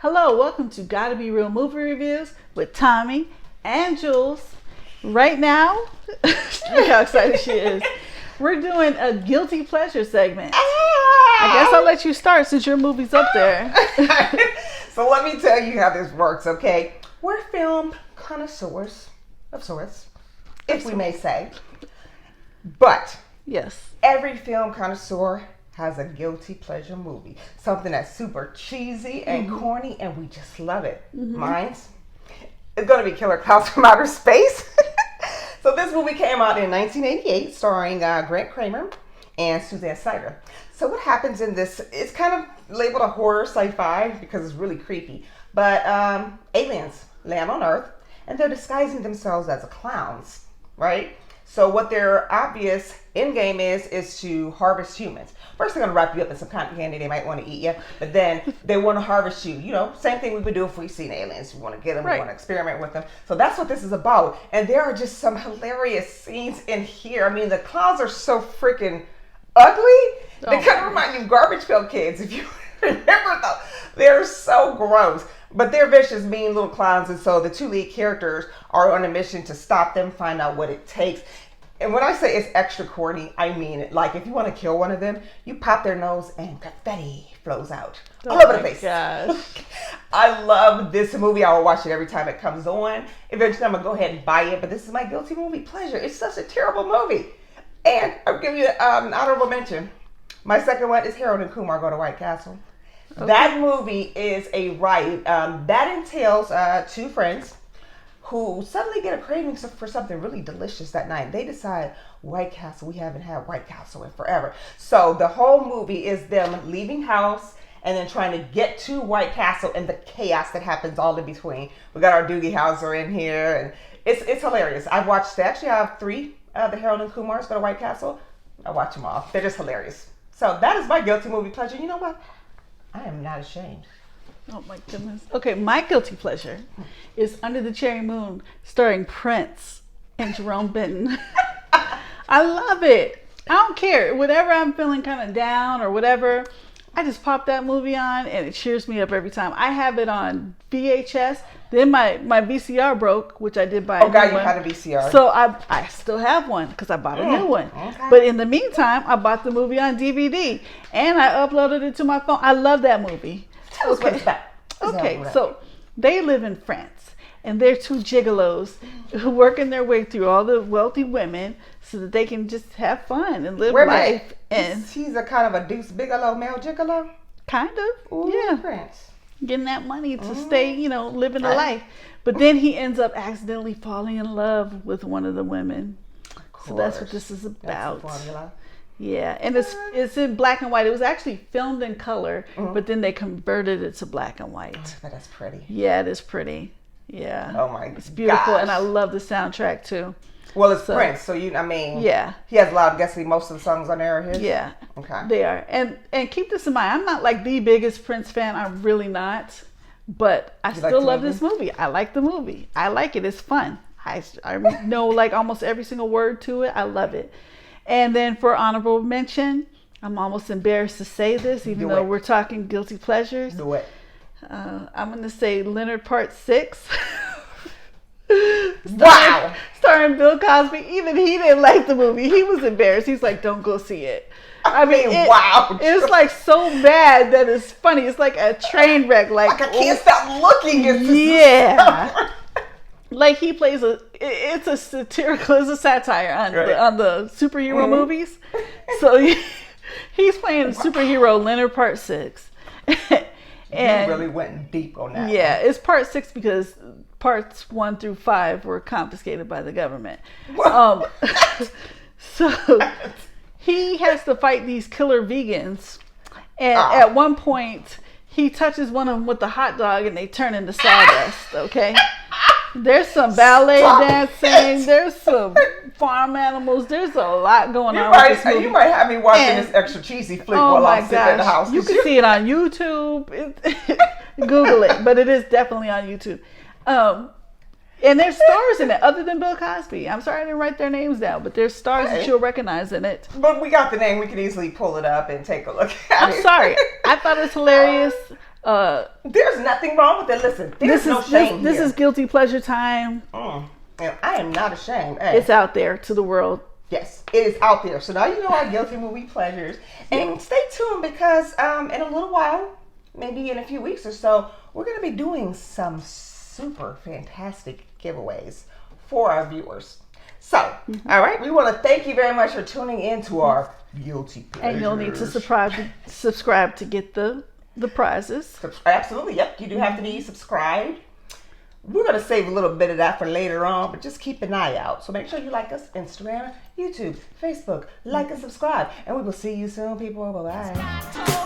Hello, welcome to Gotta Be Real Movie Reviews with Tommy and Jules. Right now, look how excited she is. We're doing a guilty pleasure segment. I guess I'll let you start since your movie's up there. So let me tell you how this works, okay? We're film connoisseurs of sorts, if we may say. But Yes. every film connoisseur has a guilty pleasure movie. Something that's super cheesy and corny, and we just love it. Mine's it's going to be Killer Clowns from Outer Space. So this movie came out in 1988, starring Grant Kramer and Suzanne Snyder. So what happens in this, it's kind of labeled a horror sci-fi because it's really creepy. But aliens land on Earth, and they're disguising themselves as clowns, right? So what their obvious end game is to harvest humans. First, they're going to wrap you up in some cotton candy they might want to eat you, but then they want to harvest you. You know, same thing we would do if we seen aliens. We want to get them, we want to experiment with them. So that's what this is about. And there are just some hilarious scenes in here. I mean, the clowns are so freaking ugly. They kind of remind you of Garbage Pail Kids, if you remember though. They're so gross. But they're vicious, mean little clowns, and so the two lead characters are on a mission to stop them, find out what it takes. And when I say it's extra corny, I mean it. Like, if you want to kill one of them, you pop their nose and confetti flows out all over the place. Gosh. I love this movie. I will watch it every time it comes on. Eventually, I'm going to go ahead and buy it, but this is my guilty movie pleasure. It's such a terrible movie. And I'll give you an honorable mention. My second one is Harold and Kumar Go to White Castle. Okay. That movie is a riot. That entails two friends who suddenly get a craving for something really delicious that night. They decide, White Castle, we haven't had White Castle in forever. So the whole movie is them leaving house and then trying to get to White Castle and the chaos that happens all in between. We got our Doogie Howser in here, and it's hilarious. I've watched, actually I have three of the Harold and Kumars Go to White Castle. I watch them all. They're just hilarious. So that is my guilty movie pleasure. You know what? I am not ashamed. Oh my goodness. Okay, my guilty pleasure is Under the Cherry Moon, starring Prince and Jerome Benton. I love it. I don't care. Whatever I'm feeling kind of down or whatever, I just pop that movie on and it cheers me up every time. I have it on VHS. Then my VCR broke, which I did buy. Oh God, you had a VCR. So I still have one because I bought a new one. Okay. But in the meantime, I bought the movie on DVD and I uploaded it to my phone. I love that movie. Tell us what it's about. Okay, so they live in France, and they're two gigolos who working their way through all the wealthy women so that they can just have fun and live life. And he's a kind of a Deuce Bigelow male gigolo? Kind of, ooh, yeah. France. Getting that money to stay, living a life. But then he ends up accidentally falling in love with one of the women. So that's what this is about. That's the formula. Yeah, and it's in black and white. It was actually filmed in color, but then they converted it to black and white. Oh, but that's pretty. Yeah, it is pretty. Yeah. Oh my god. It's beautiful, and I love the soundtrack too. Well, it's Prince, so yeah. He has a lot of, guessing most of the songs on there are his? Yeah. Okay. They are. And keep this in mind, I'm not like the biggest Prince fan. I'm really not. But I still love this movie. I like the movie. I like it. It's fun. I know like almost every single word to it. I love it. And then for honorable mention, I'm almost embarrassed to say this, even though we're talking guilty pleasures. Do it. I'm going to say Leonard Part 6. Wow. Starring Bill Cosby. Even he didn't like the movie. He was embarrassed. He's like, don't go see it. I mean, wow. It's like so bad that it's funny. It's like a train wreck. Like I can't stop looking at this. Yeah. Like he plays it's a satire on the superhero movies. So he's playing superhero Leonard Part 6. And you really went deep on that. Yeah, it's Part 6 because parts 1 through 5 were confiscated by the government. So he has to fight these killer vegans, and at one point he touches one of them with the hot dog and they turn into sawdust. Okay. There's some ballet dancing. There's some farm animals. There's a lot going on with this movie. You might have me watching this extra cheesy flick while I'm sitting in the house. You can see it on YouTube. Google it, but it is definitely on YouTube. And there's stars in it other than Bill Cosby. I'm sorry I didn't write their names down, but there's stars that you'll recognize in it. But we got the name. We can easily pull it up and take a look at it. I'm sorry. I thought it was hilarious. There's nothing wrong with it. Listen, there's no shame This here. is guilty pleasure time. And I am not ashamed. Hey. It's out there to the world. Yes, it is out there. So now you know our guilty movie pleasures. And stay tuned because in a little while, maybe in a few weeks or so, we're going to be doing some super fantastic giveaways for our viewers. So, all right, we want to thank you very much for tuning in to our guilty pleasures. And you'll need to subscribe to get the prizes. Absolutely, yep. You do have to be subscribed. We're going to save a little bit of that for later on, but just keep an eye out. So make sure you like us, Instagram, YouTube, Facebook. Like and subscribe. And we will see you soon, people. Bye-bye.